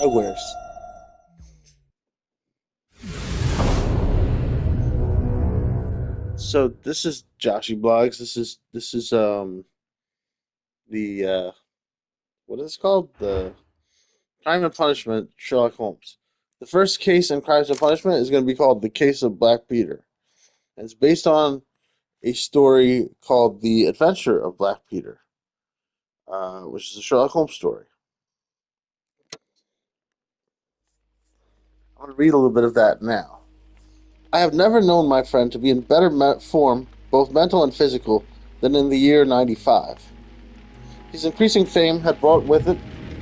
Nowheres. So this is Joshy Blogs. This is the what is it called? The Crime and Punishment Sherlock Holmes. The first case in Crimes and Punishment is going to be called the Case of Black Peter. And it's based on a story called The Adventure of Black Peter, which is a Sherlock Holmes story. I'm going to read a little bit of that now. I have never known my friend to be in better form, both mental and physical, than in the year 95. His increasing fame had brought with it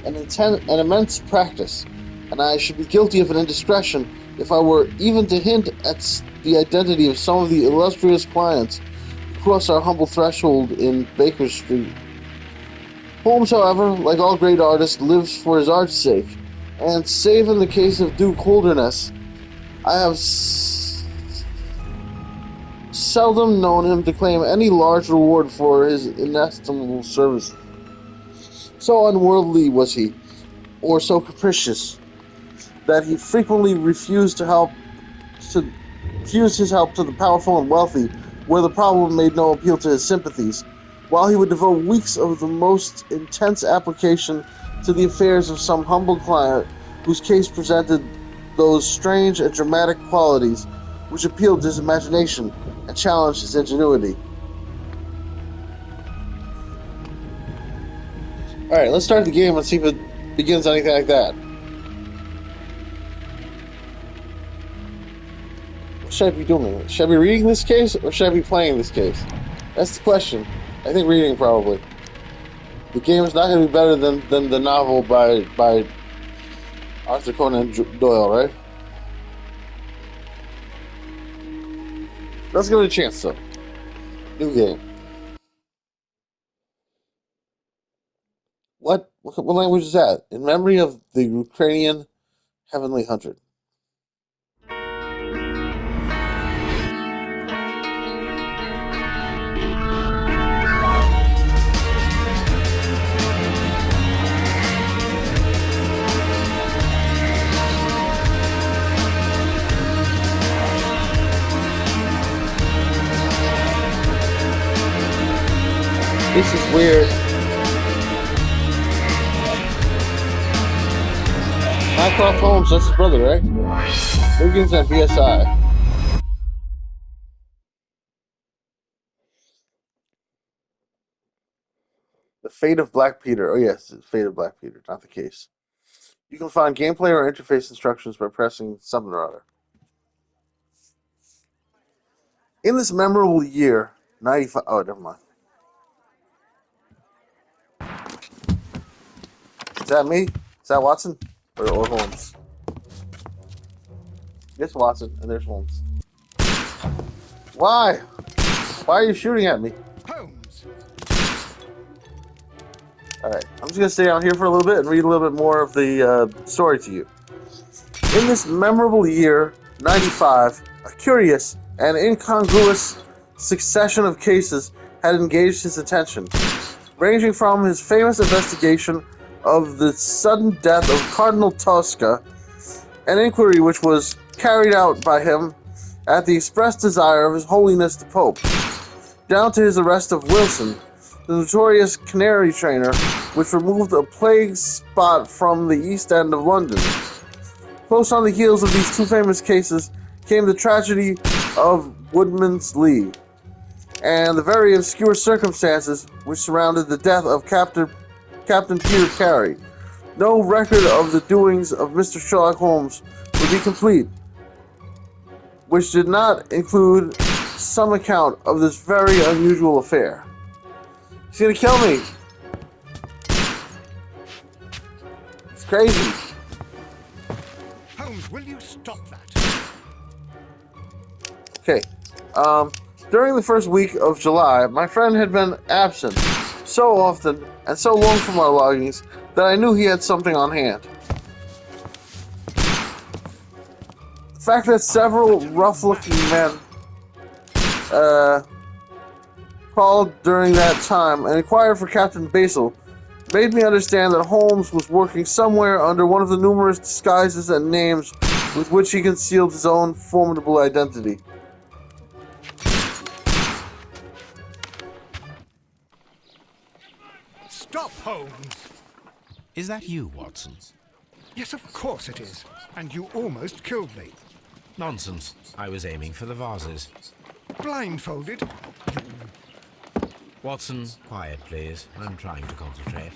an immense practice, and I should be guilty of an indiscretion if I were even to hint at the identity of some of the illustrious clients who cross our humble threshold in Baker Street. Holmes, however, like all great artists, lives for his art's sake, and save in the case of Duke Holderness, I have seldom known him to claim any large reward for his inestimable service. So unworldly was he, or so capricious, that he frequently refused his help to the powerful and wealthy, where the problem made no appeal to his sympathies, while he would devote weeks of the most intense application to the affairs of some humble client whose case presented those strange and dramatic qualities which appealed to his imagination and challenged his ingenuity. Alright, let's start the game and see if it begins anything like that. What should I be doing? Should I be reading this case, or should I be playing this case? That's the question. I think reading, probably. The game is not going to be better than the novel by Arthur Conan Doyle, right? Let's give it a chance, though. New game. What language is that? In memory of the Ukrainian Heavenly Hunter. This is weird. Mycroft Holmes, that's his brother, right? Wiggins at BSI. The Fate of Black Peter. Oh yes, the Fate of Black Peter, not the case. You can find gameplay or interface instructions by pressing something or other. In this memorable year, 95... Oh, never mind. Is that me? Is that Watson? Or Holmes? It's Watson, and there's Holmes. Why? Why are you shooting at me? Holmes. Alright, I'm just going to stay down here for a little bit and read a little bit more of the story to you. In this memorable year, 95, a curious and incongruous succession of cases had engaged his attention, ranging from his famous investigation of the sudden death of Cardinal Tosca, an inquiry which was carried out by him at the express desire of His Holiness the Pope, down to his arrest of Wilson, the notorious canary trainer, which removed a plague spot from the East End of London. Close on the heels of these two famous cases came the tragedy of Woodman's Lee, and the very obscure circumstances which surrounded the death of Captain Peter Carey. No record of the doings of Mr. Sherlock Holmes would be complete, which did not include some account of this very unusual affair. He's gonna kill me! It's crazy. Holmes, will you stop that? Okay. During the first week of July, my friend had been absent so often and so long from our lodgings that I knew he had something on hand. The fact that several rough-looking men called during that time and inquired for Captain Basil made me understand that Holmes was working somewhere under one of the numerous disguises and names with which he concealed his own formidable identity. Stop, Holmes! Is that you, Watson? Yes, of course it is. And you almost killed me. Nonsense. I was aiming for the vases. Blindfolded? Watson, quiet, please. I'm trying to concentrate.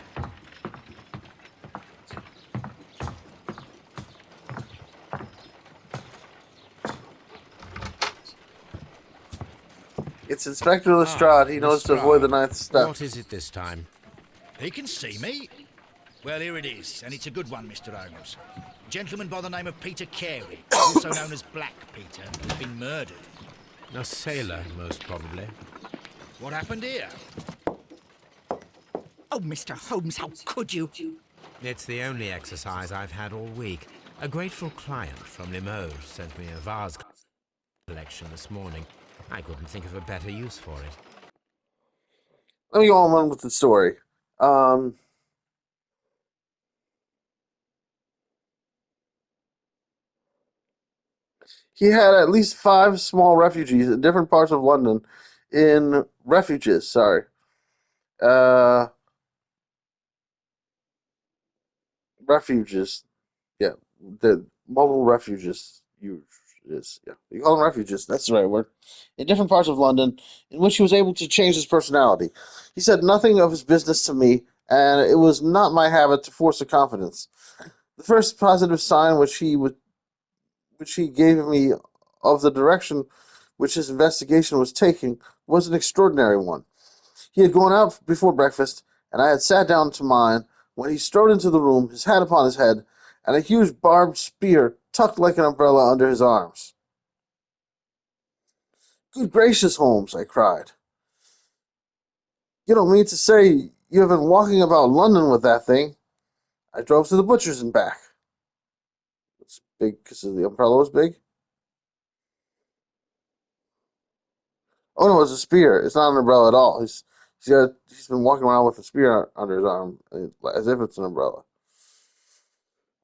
It's Inspector Lestrade. He knows to avoid the ninth step. What is it this time? He can see me. Well, here it is, and it's a good one, Mr. Holmes. A gentleman by the name of Peter Carey, also known as Black Peter, has been murdered. A sailor, most probably. What happened here? Oh, Mr. Holmes, how could you? It's the only exercise I've had all week. A grateful client from Limoges sent me a vase collection this morning. I couldn't think of a better use for it. Let me go on with the story. He had at least 5 small refugees in different parts of London. Uh, refuges. Yeah, the mobile refuges. You call them refuges. That's the right word. In different parts of London, in which he was able to change his personality. He said nothing of his business to me, and it was not my habit to force a confidence. The first positive sign which he gave me of the direction which his investigation was taking was an extraordinary one. He had gone out before breakfast, and I had sat down to mine, when he strode into the room, his hat upon his head, and a huge barbed spear tucked like an umbrella under his arms. "Good gracious, Holmes," I cried. "You don't mean to say you have been walking about London with that thing?" I drove to the butcher's and back. It's big because the umbrella was big. Oh no, it's a spear. It's not an umbrella at all. He's been walking around with a spear under his arm, as if it's an umbrella.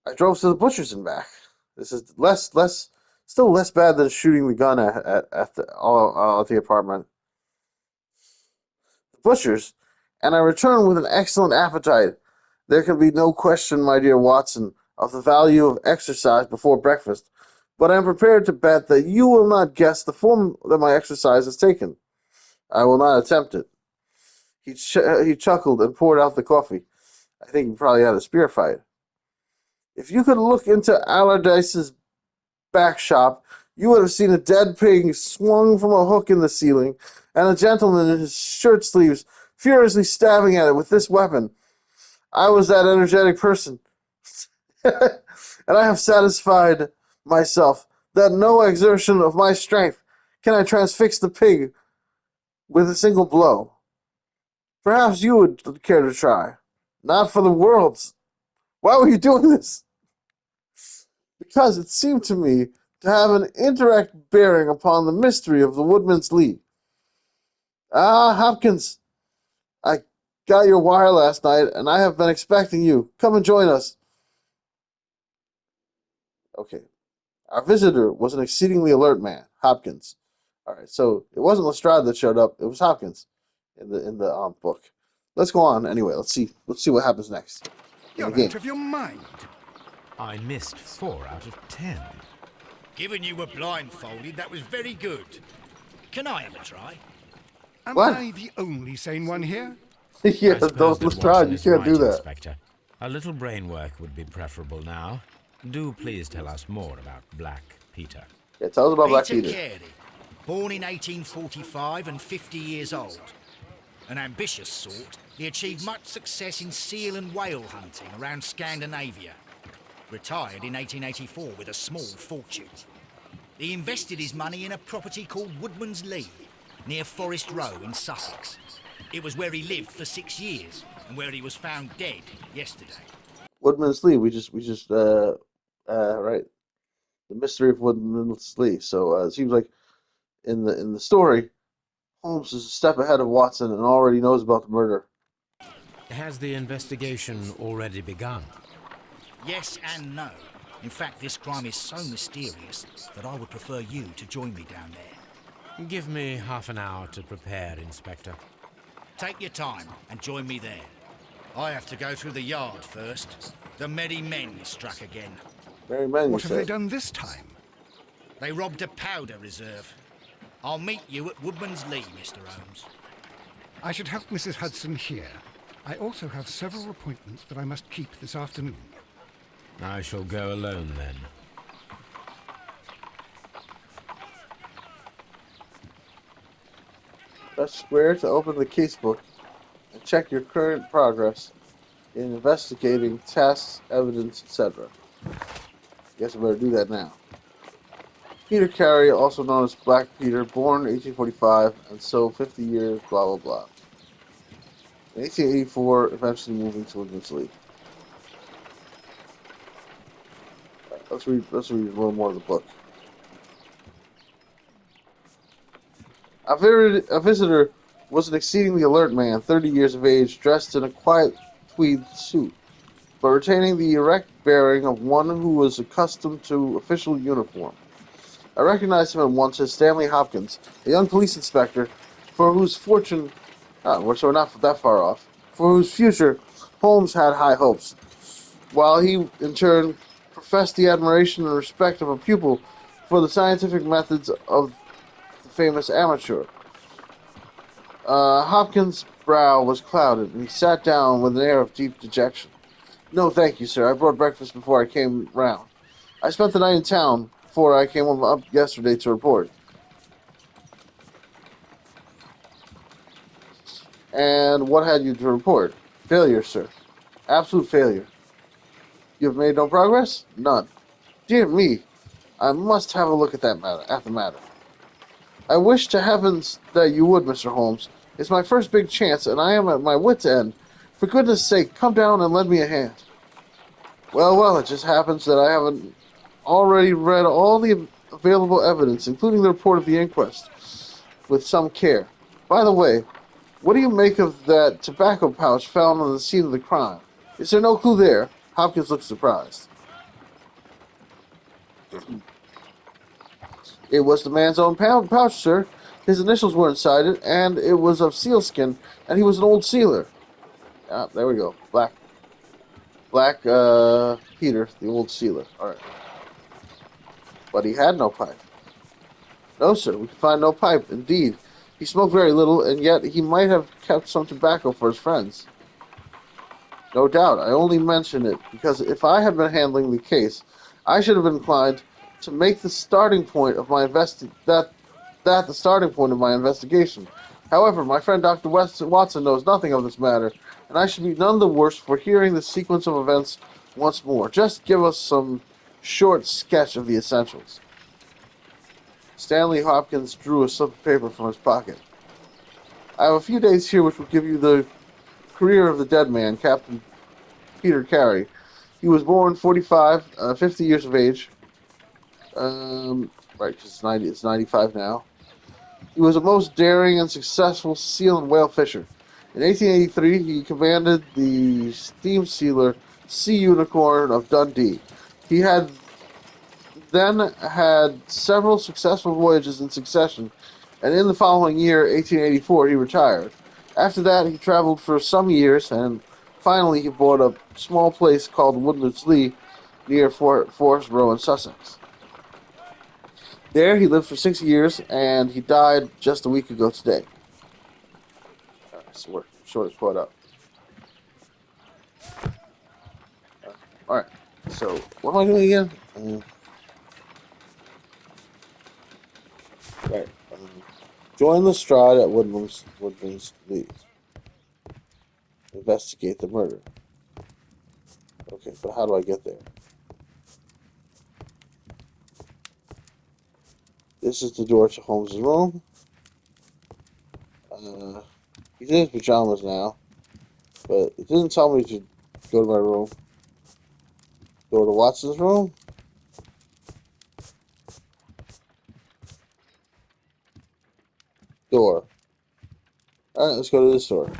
I drove to the butcher's and back. This is still less bad than shooting the gun at the apartment. The butcher's, and I returned with an excellent appetite. There can be no question, my dear Watson, of the value of exercise before breakfast, but I am prepared to bet that you will not guess the form that my exercise has taken. I will not attempt it. He chuckled and poured out the coffee. I think he probably had a spear fight. If you could look into Allardyce's back shop, you would have seen a dead pig swung from a hook in the ceiling, and a gentleman in his shirt sleeves furiously stabbing at it with this weapon. I was that energetic person, and I have satisfied myself that no exertion of my strength can I transfix the pig with a single blow. Perhaps you would care to try. Not for the world. Why were you doing this? Because it seemed to me to have an indirect bearing upon the mystery of the Woodman's Lee. Ah, Hopkins, I got your wire last night, and I have been expecting you. Come and join us. Okay. Our visitor was an exceedingly alert man, Hopkins. All right, so it wasn't Lestrade that showed up; it was Hopkins in the book. Let's go on anyway. Let's see what happens next in the You're game. out of your mind. I missed 4 out of 10. Given you were blindfolded, that was very good. Can I have a try? Am What? I the only sane one here? Yeah, I suppose those that Lestrade, Watson you is can't right, do that. Inspector. A little brain work would be preferable now. Do please tell us more about Black Peter. Yeah, tell us about Black Peter Peter. Carey, born in 1845 and 50 years old. An ambitious sort, he achieved much success in seal and whale hunting around Scandinavia. Retired in 1884 with a small fortune. He invested his money in a property called Woodman's Lee, near Forest Row in Sussex. It was where he lived for 6 years, and where he was found dead yesterday. Woodman's Lee. We just right. The mystery of Woodman's Lee. So it seems like in the story, Holmes is a step ahead of Watson and already knows about the murder. Has the investigation already begun? Yes and no. In fact, this crime is so mysterious that I would prefer you to join me down there. Give me half an hour to prepare, Inspector. Take your time and join me there. I have to go through the yard first. The merry men struck again. Very many, you What have they said. done this time? They robbed a powder reserve. I'll meet you at Woodman's Lee, Mr. Holmes. I should help Mrs. Hudson here. I also have several appointments that I must keep this afternoon. I shall go alone then. Press square to open the casebook and check your current progress in investigating tasks, evidence, etc. Guess I better do that now. Peter Carey, also known as Black Peter, born 1845, and so 50 years, blah blah blah. In 1884, eventually moving to Woodman's Lee. Let's read a little more of the book. A visitor was an exceedingly alert man, 30 years of age, dressed in a quiet tweed suit, but retaining the erect bearing of one who was accustomed to official uniform. I recognized him at once as Stanley Hopkins, a young police inspector, for whose fortune, so we're not that far off, for whose future Holmes had high hopes, while he, in turn, professed the admiration and respect of a pupil for the scientific methods of the famous amateur. Hopkins' brow was clouded, and he sat down with an air of deep dejection. "No, thank you, sir. I brought breakfast before I came round. I spent the night in town before I came up yesterday to report." "And what had you to report?" "Failure, sir. Absolute failure." "You have made no progress?" "None." "Dear me, I must have a look at the matter." "I wish to heavens that you would, Mr. Holmes. It's my first big chance, and I am at my wit's end. For goodness sake, come down and lend me a hand." Well, it just happens that I haven't already read all the available evidence, including the report of the inquest, with some care. By the way, what do you make of that tobacco pouch found on the scene of the crime? Is there no clue there?" Hopkins looked surprised. "It was the man's own pouch, sir. His initials were inside it, and it was of sealskin, and he was an old sealer." Ah, there we go. Black Peter, the old sealer. All right. But he had no pipe. "No, sir, we could find no pipe. Indeed, he smoked very little, and yet he might have kept some tobacco for his friends." "No doubt. I only mention it because if I had been handling the case, I should have been inclined to make the starting point of my the starting point of my investigation. However, my friend Dr. Watson knows nothing of this matter, and I should be none the worse for hearing the sequence of events once more. Just give us some short sketch of the essentials." Stanley Hopkins drew a slip of paper from his pocket. "I have a few days here which will give you the career of the dead man, Captain Peter Carey. He was born 45, 50 years of age. Right, because it's 95 now. He was a most daring and successful seal and whale fisher. In 1883, he commanded the steam sealer Sea Unicorn of Dundee. He had then had several successful voyages in succession, and in the following year, 1884, he retired. After that, he traveled for some years, and finally he bought a small place called Woodman's Lee near Forest Row in Sussex. There he lived for 6 years, and he died just a week ago today. So we're sort of caught up. Alright, so what am I doing again? Right. Join Lestrade at Woodman's Lee. Investigate the murder. Okay, but how do I get there? This is the door to Holmes' room. He's in his pajamas now, but it didn't tell me to go to my room. Go to Watson's room. Door. Alright, let's go to this door.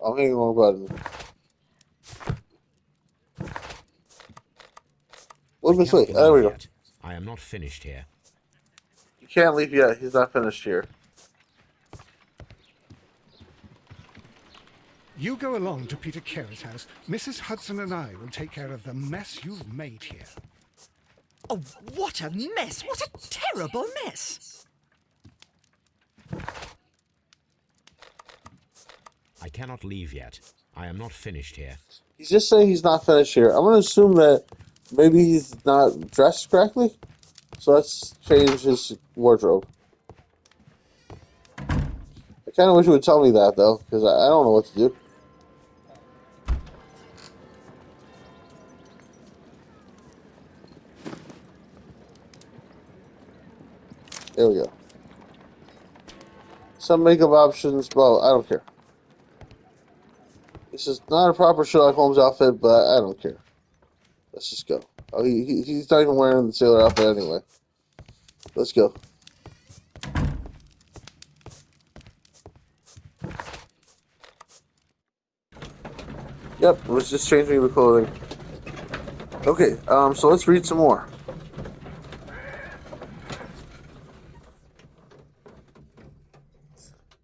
I'm hitting the wrong button. Move I this way. cannot There we leave go. yet. I am not finished here. You can't leave yet. He's not finished here. You go along to Peter Carey's house. Mrs. Hudson and I will take care of the mess you've made here. Oh, what a mess! What a terrible mess! I cannot leave yet. I am not finished here. He's just saying he's not finished here. I'm going to assume that maybe he's not dressed correctly. So let's change his wardrobe. I kind of wish you would tell me that, though, because I don't know what to do. There we go. Some makeup options, but I don't care. This is not a proper Sherlock Holmes outfit, but I don't care. Let's just go. Oh, he's not even wearing the sailor outfit anyway. Let's go. Yep, it was just changing the clothing. Okay, so let's read some more.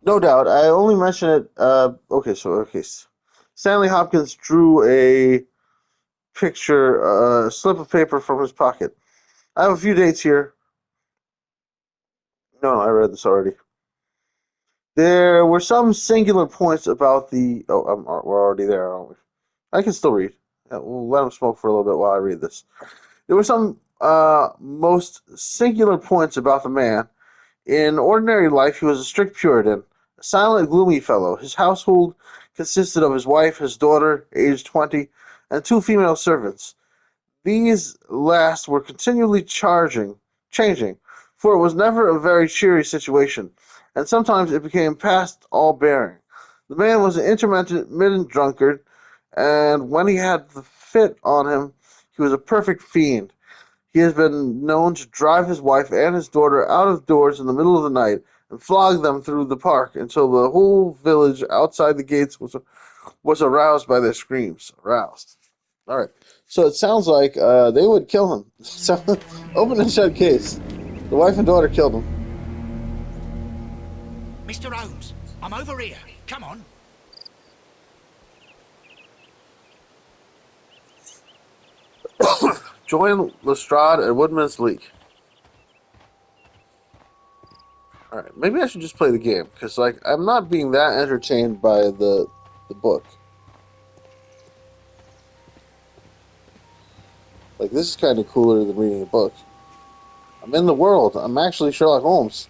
No doubt. I only mention it. Okay. Stanley Hopkins drew a picture, a slip of paper from his pocket. I have a few dates here. No, I read this already. There were some singular points about the. Oh, we're already there, aren't we? I can still read. Yeah, we'll let him smoke for a little bit while I read this. There were some most singular points about the man. In ordinary life, he was a strict Puritan, a silent, gloomy fellow. His household consisted of his wife, his daughter, aged 20, and two female servants. These last were continually changing, for it was never a very cheery situation, and sometimes it became past all bearing. The man was an intermittent drunkard, and when he had the fit on him, he was a perfect fiend. He has been known to drive his wife and his daughter out of doors in the middle of the night and flog them through the park until the whole village outside the gates was aroused by their screams. Aroused. All right. So it sounds like they would kill him. So open and shut case. The wife and daughter killed him. Mr. Holmes, I'm over here. Come on. Join Lestrade at Woodman's Leak. All right. Maybe I should just play the game because I'm not being that entertained by the book. Like this is kind of cooler than reading a book. I'm in the world. I'm actually Sherlock Holmes.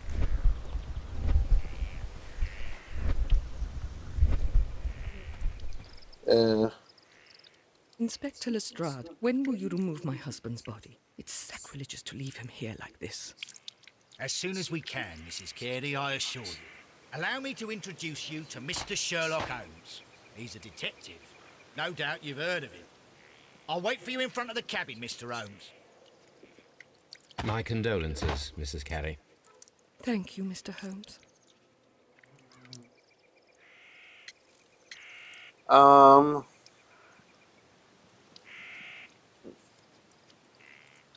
Inspector Lestrade, when will you remove my husband's body? It's sacrilegious to leave him here like this. As soon as we can, Mrs. Carey, I assure you. Allow me to introduce you to Mr. Sherlock Holmes. He's a detective. No doubt you've heard of him. I'll wait for you in front of the cabin, Mr. Holmes. My condolences, Mrs. Carey. Thank you, Mr. Holmes.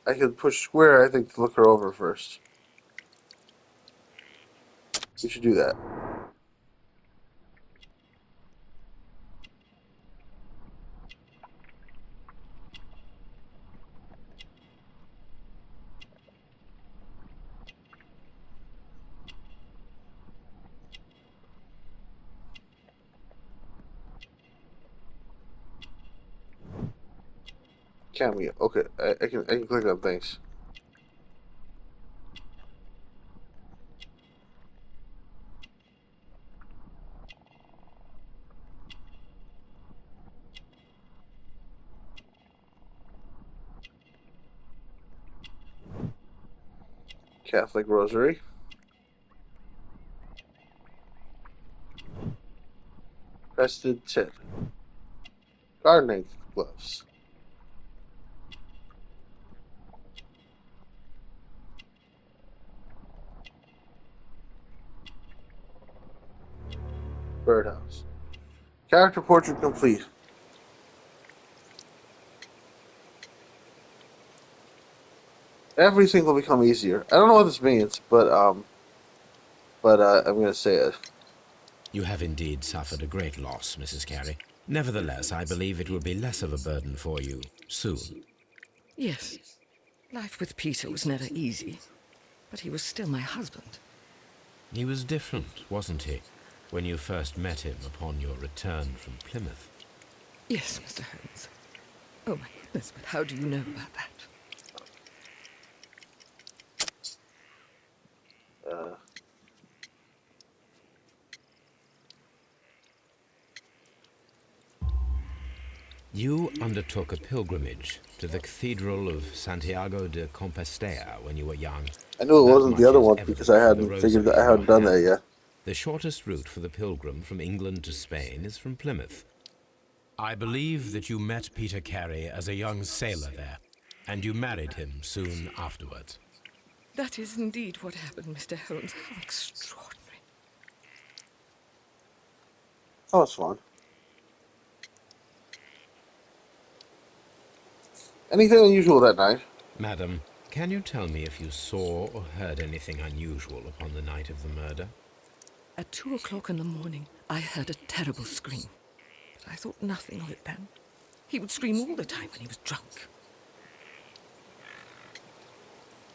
I could push square, I think, to look her over first. We should do that. Cameo. Okay, I can click on things. Catholic Rosary. Crested Tip. Gardening gloves. Birdhouse. Character portrait complete. Everything will become easier. I don't know what this means, but I'm gonna say it. You have indeed suffered a great loss, Mrs. Carey. Nevertheless, I believe it will be less of a burden for you soon. Yes, life with Peter was never easy, but he was still my husband. He was different, wasn't he, when you first met him upon your return from Plymouth? Yes, Mr. Holmes. Oh my goodness, but how do you know about that? Uh, You undertook a pilgrimage to the Cathedral of Santiago de Compostela when you were young. I knew it That wasn't the much other is one evident because I from the hadn't figured that rosary I in hadn't your done that hand. yet. The shortest route for the pilgrim from England to Spain is from Plymouth. I believe that you met Peter Carey as a young sailor there, and you married him soon afterwards. That is indeed what happened, Mr. Holmes. How extraordinary. Oh, it's fun. Anything unusual that night? Madam, can you tell me if you saw or heard anything unusual upon the night of the murder? At 2 o'clock in the morning, I heard a terrible scream. But I thought nothing of it then. He would scream all the time when he was drunk.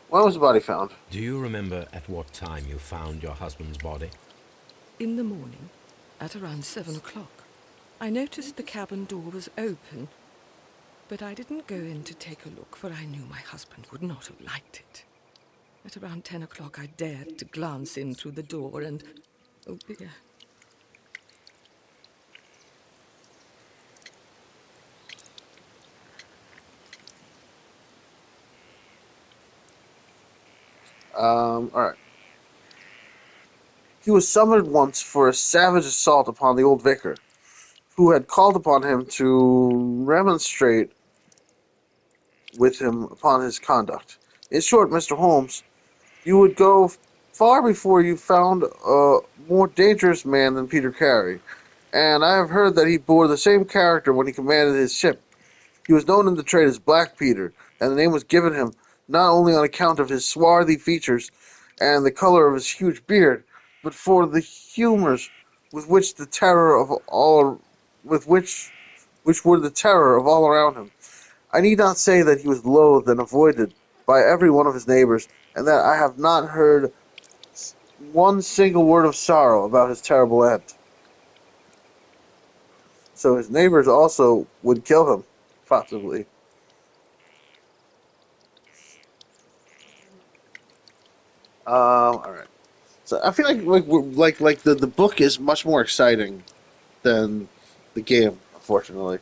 When was the body found? Do you remember at what time you found your husband's body? In the morning, at around 7 o'clock, I noticed the cabin door was open, but I didn't go in to take a look, for I knew my husband would not have liked it. At around 10 o'clock, I dared to glance in through the door and... oh dear. Alright. He was summoned once for a savage assault upon the old vicar, who had called upon him to remonstrate with him upon his conduct. In short, Mr. Holmes, you would go far before you found a more dangerous man than Peter Carey, and I have heard that he bore the same character when he commanded his ship. He was known in the trade as Black Peter, and the name was given him not only on account of his swarthy features and the color of his huge beard, but for the humors with which the terror of all with which were the terror of all around him. I need not say that he was loathed and avoided by every one of his neighbors, and that I have not heard one single word of sorrow about his terrible end. So his neighbors also would kill him, possibly. All right. So I feel like the book is much more exciting than the game, unfortunately.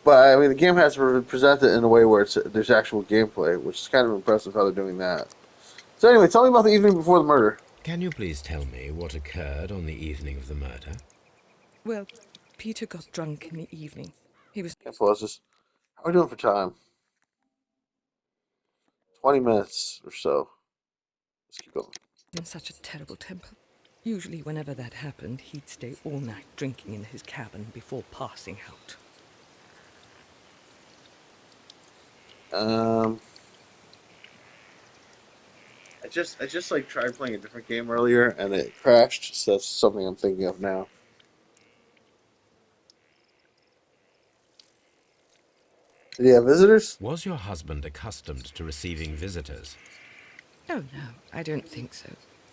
But I mean, the game has been presented in a way where there's actual gameplay, which is kind of impressive how they're doing that. So anyway, tell me about the evening before the murder. Can you please tell me what occurred on the evening of the murder? Well, Peter got drunk in the evening. He was Can't pause this. How are we doing for time? 20 minutes or so. Let's keep going. in such a terrible temper. Usually, whenever that happened, he'd stay all night drinking in his cabin before passing out. Um, I just like tried playing a different game earlier and it crashed. So that's something I'm thinking of now. Did he have visitors? Was your husband accustomed to receiving visitors? Oh, no, I don't think so.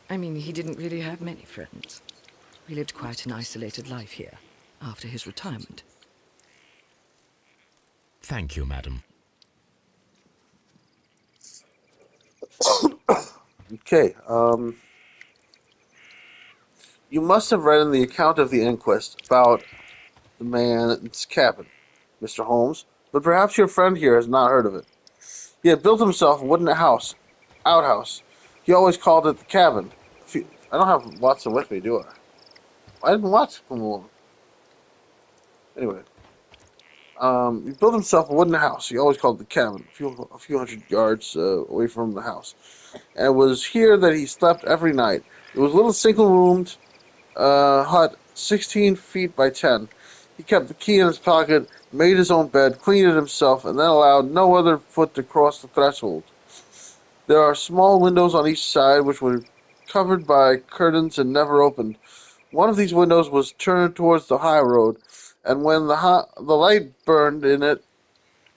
I mean, he didn't really have many friends. He lived quite an isolated life here, after his retirement. Thank you, madam. Okay. You must have read in the account of the inquest about the man's cabin, Mr. Holmes, but perhaps your friend here has not heard of it. He had built himself a wooden outhouse. He always called it the cabin. I don't have Watson with me, do I? Why didn't Watson come along? Anyway, he built himself a wooden house. He always called it the cabin, a few hundred yards away from the house. And it was here that he slept every night. It was a little single-roomed hut, 16 feet by 10. He kept the key in his pocket, made his own bed, cleaned it himself, and then allowed no other foot to cross the threshold. There are small windows on each side which were covered by curtains and never opened. One of these windows was turned towards the high road, and when the light burned in it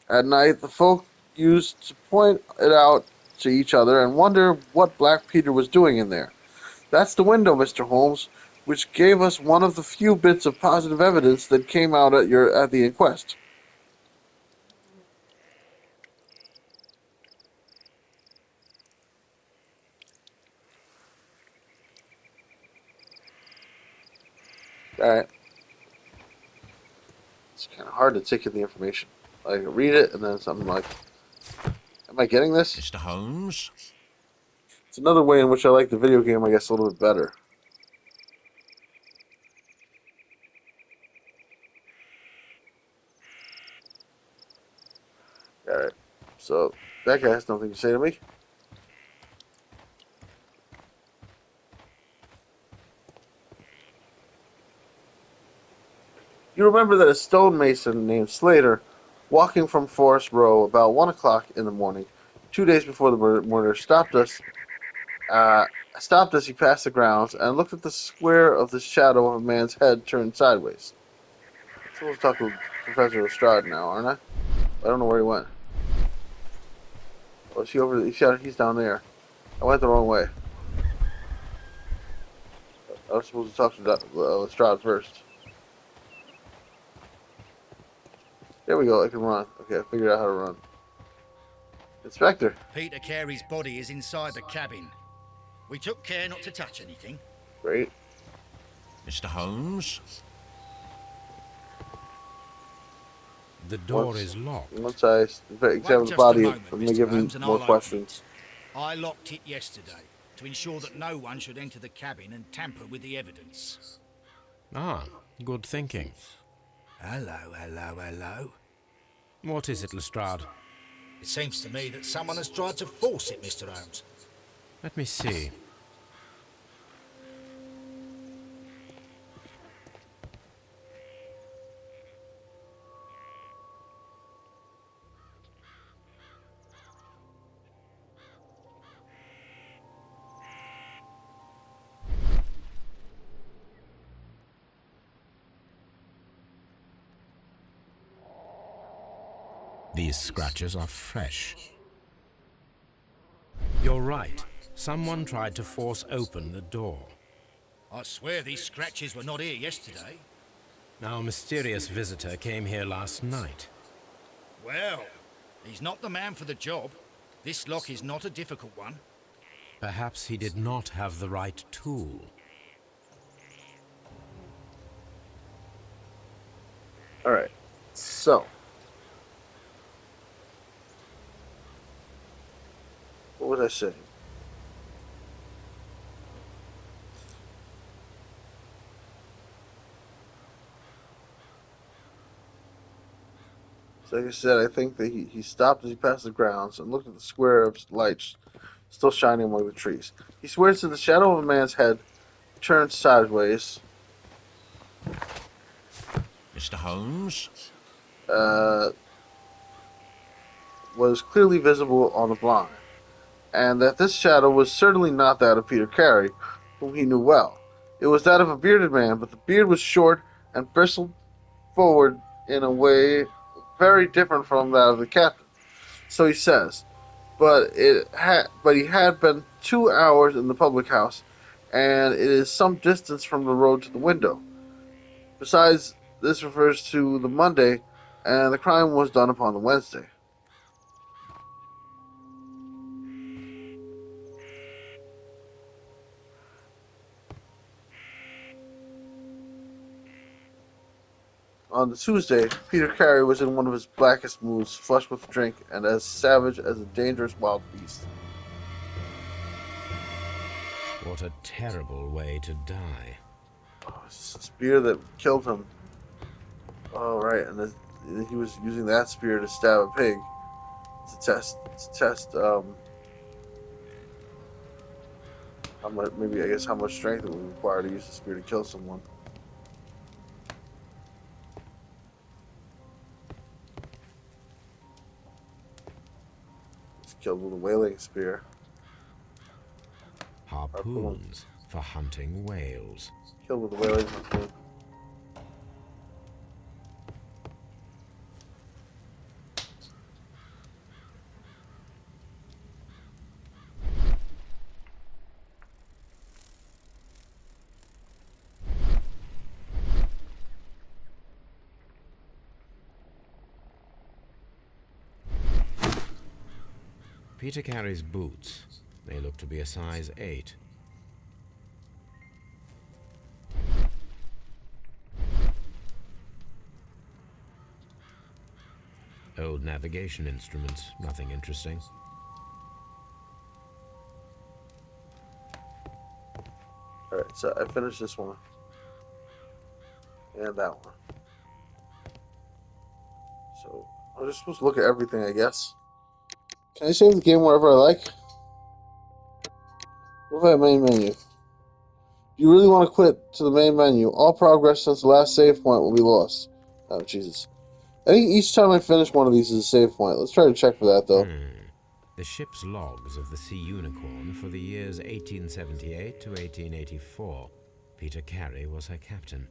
at night, the folk used to point it out to each other and wonder what Black Peter was doing in there. That's the window, Mr. Holmes, which gave us one of the few bits of positive evidence that came out at the inquest. Alright. It's kind of hard to take in the information. I read it, and then something like, am I getting this? Mr. Holmes? It's another way in which I like the video game, I guess, a little bit better. Alright. So, that guy has nothing to say to me. You remember that a stonemason named Slater, walking from Forest Row about 1 o'clock in the morning, 2 days before the murder, stopped as he passed the grounds and looked at the square of the shadow of a man's head turned sideways. I'm supposed to talk to Professor Lestrade now, aren't I? I don't know where he went. Oh, is he over? He's down there. I went the wrong way. I was supposed to talk to Lestrade first. There we go. I can run. Okay, I figured out how to run. Inspector. Peter Carey's body is inside the cabin. We took care not to touch anything. Great. Mr. Holmes? The door is locked. Once I examine the body, I'm going to give him more questions. I locked it yesterday to ensure that no one should enter the cabin and tamper with the evidence. Ah, good thinking. Hello. What is it, Lestrade? It seems to me that someone has tried to force it, Mr. Holmes. Let me see. These scratches are fresh. You're right. Someone tried to force open the door. I swear these scratches were not here yesterday. Our mysterious visitor came here last night. Well, he's not the man for the job. This lock is not a difficult one. Perhaps he did not have the right tool. Alright. So. What was I saying? So like I said, I think that he stopped as he passed the grounds and looked at the square of lights still shining among the trees. He swears that the shadow of a man's head turned sideways. Mr. Holmes? Was clearly visible on the blind, and that this shadow was certainly not that of Peter Carey, whom he knew well. It was that of a bearded man, but the beard was short and bristled forward in a way very different from that of the captain. So he says, but he had been 2 hours in the public house, and it is some distance from the road to the window. Besides, this refers to the Monday, and the crime was done upon the Wednesday. On the Tuesday, Peter Carey was in one of his blackest moods, flushed with drink, and as savage as a dangerous wild beast. What a terrible way to die. Oh, it's a spear that killed him. Oh, right, and he was using that spear to stab a pig. To test, how much strength it would require to use the spear to kill someone. Killed with a whaling spear. Harpoons for hunting whales. Killed with a whaling harpoon. Peter Carey's boots. They look to be a size 8. Old navigation instruments, nothing interesting. Alright, so I finished this one. And that one. So, I'm just supposed to look at everything, I guess. Can I save the game wherever I like? What if I have main menu? You really want to quit to the main menu. All progress since the last save point will be lost. Oh, Jesus. I think each time I finish one of these is a save point. Let's try to check for that, though. The ship's logs of the Sea Unicorn for the years 1878 to 1884. Peter Carey was her captain.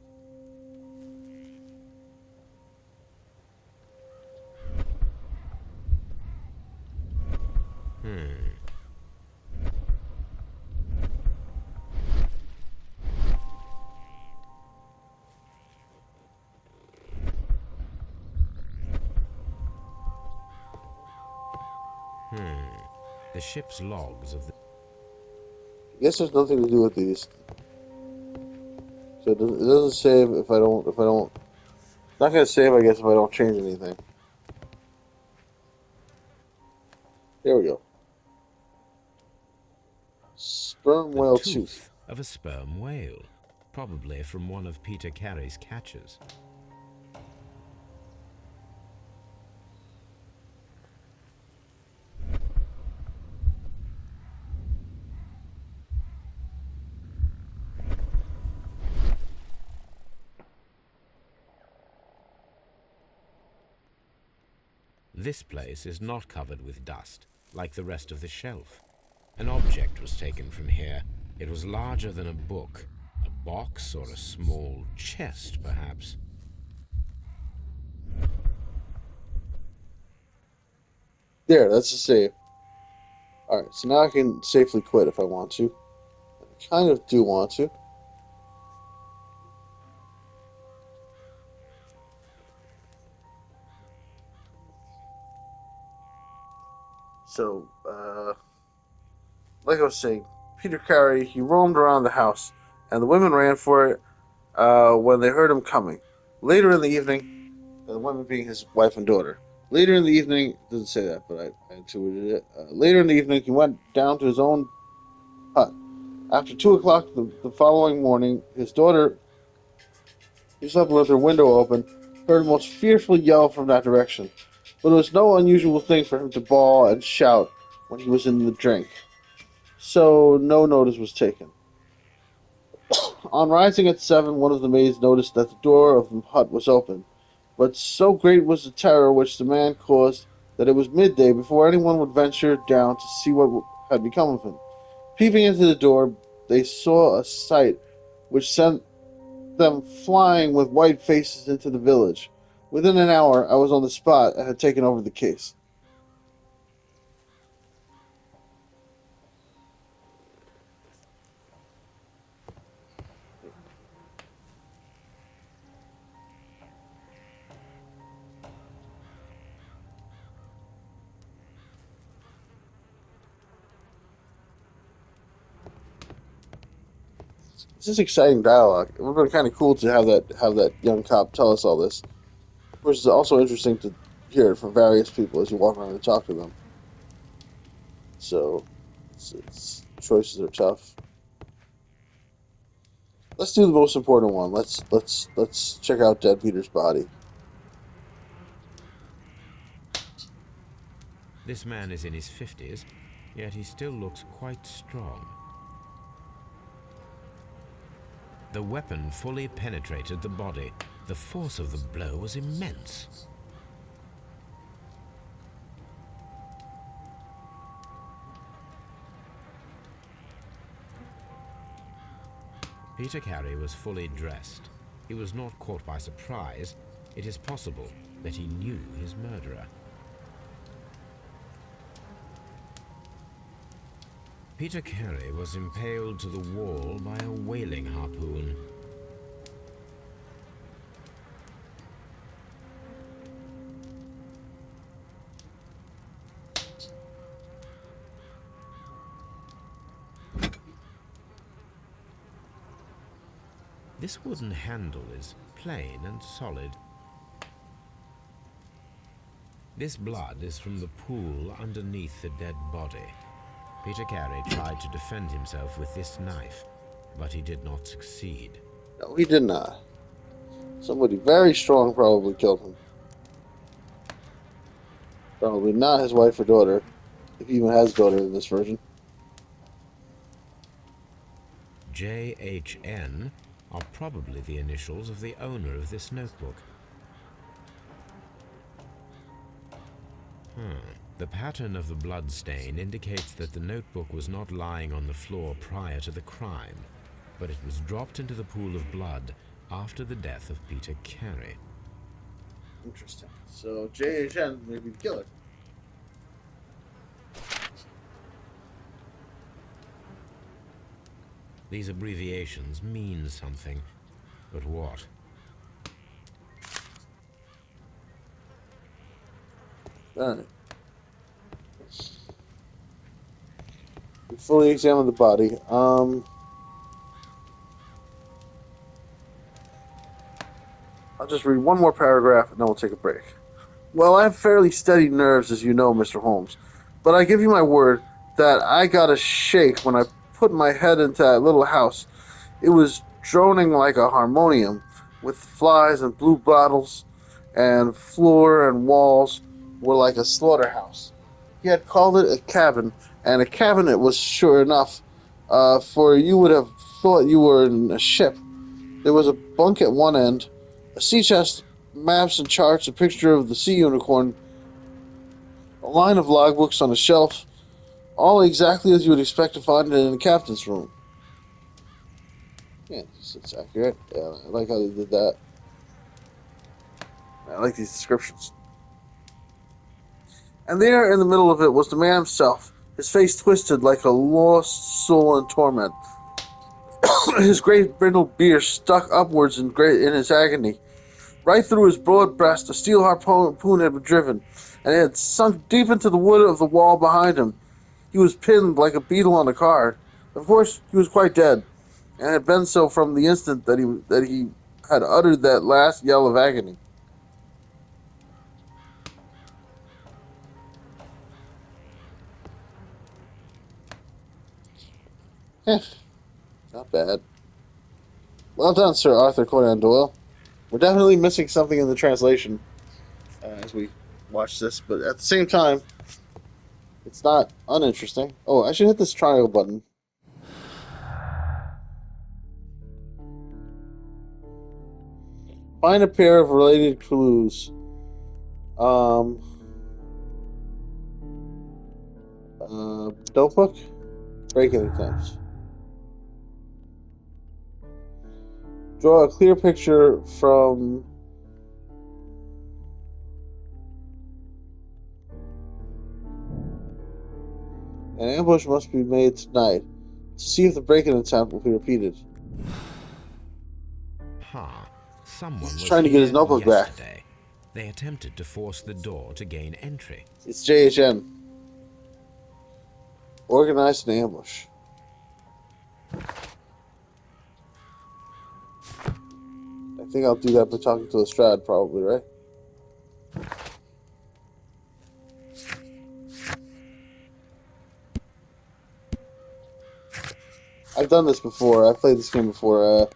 The ship's logs of the... I guess there's nothing to do with these. So it doesn't save if I don't... It's not going to save, I guess, if I don't change anything. There we go. Sperm whale tooth. of a sperm whale, probably from one of Peter Carey's catches. This place is not covered with dust, like the rest of the shelf. An object was taken from here. It was larger than a book, a box or a small chest, perhaps. There, that's a save. Alright, so now I can safely quit if I want to. I kind of do want to. So, like I was saying, Peter Carey, he roamed around the house, and the women ran for it when they heard him coming. Later in the evening, the women being his wife and daughter. Later in the evening, doesn't say that, but I intuited it. Later in the evening, he went down to his own hut. After 2 o'clock the following morning, his daughter, who slept with her window open, heard a most fearful yell from that direction. But it was no unusual thing for him to bawl and shout when he was in the drink. So no notice was taken. On rising at 7, one of the maids noticed that the door of the hut was open. But so great was the terror which the man caused that it was midday before anyone would venture down to see what had become of him. Peeping into the door, they saw a sight which sent them flying with white faces into the village. Within an hour, I was on the spot and had taken over the case. This is exciting dialogue. It would have been kind of cool to have that young cop tell us all this. Of course, it's also interesting to hear it from various people as you walk around and talk to them. So, choices are tough. Let's do the most important one. Let's check out Dead Peter's body. This man is in his 50s, yet he still looks quite strong. The weapon fully penetrated the body. The force of the blow was immense. Peter Carey was fully dressed. He was not caught by surprise. It is possible that he knew his murderer. Peter Carey was impaled to the wall by a whaling harpoon. This wooden handle is plain and solid. This blood is from the pool underneath the dead body. Peter Carey tried to defend himself with this knife, but he did not succeed. No, he did not. Somebody very strong probably killed him. Probably not his wife or daughter, if he even has a daughter in this version. JHN are probably the initials of the owner of this notebook. The pattern of the blood stain indicates that the notebook was not lying on the floor prior to the crime, but it was dropped into the pool of blood after the death of Peter Carey. Interesting. So JHN may be the killer. These abbreviations mean something, but what? Alright. We fully examined the body. I'll just read one more paragraph and then we'll take a break. Well, I have fairly steady nerves, as you know, Mr. Holmes, but I give you my word that I got a shake when I put my head into that little house. It was droning like a harmonium, with flies and blue bottles, and floor and walls were like a slaughterhouse. He had called it a cabin, and a cabin it was sure enough, for you would have thought you were in a ship. There was a bunk at one end, a sea chest, maps and charts, a picture of the sea unicorn, a line of logbooks on a shelf, all exactly as you would expect to find it in a captain's room. Yeah, it's accurate. Yeah, I like how they did that. I like these descriptions. And there in the middle of it was the man himself, his face twisted like a lost soul in torment. His great brindled beard stuck upwards in his agony. Right through his broad breast, a steel harpoon had been driven, and it had sunk deep into the wood of the wall behind him. He was pinned like a beetle on a card. Of course, he was quite dead, and had been so from the instant that he had uttered that last yell of agony. Not bad. Well done, Sir Arthur Conan Doyle. We're definitely missing something in the translation as we watch this, but at the same time, it's not uninteresting. Oh, I should hit this triangle button. Find a pair of related clues. Notebook? Breaking attempts. Draw a clear picture from an ambush must be made tonight to see if the break-in attempt will be repeated. Someone He's was trying to get his notebook yesterday. back. They attempted to force the door to gain entry. It's JHN. Organized an ambush. I think I'll do that by talking to Lestrade, probably, right? I've done this before. I've played this game before.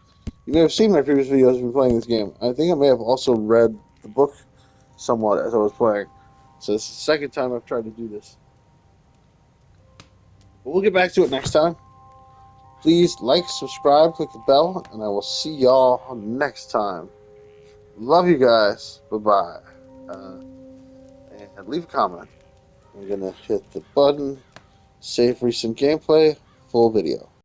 You may have seen my previous videos of me playing this game. I think I may have also read the book somewhat as I was playing. So this is the second time I've tried to do this. But we'll get back to it next time. Please like, subscribe, click the bell, and I will see y'all next time. Love you guys. Bye-bye. And leave a comment. I'm going to hit the button. Save recent gameplay. Full video.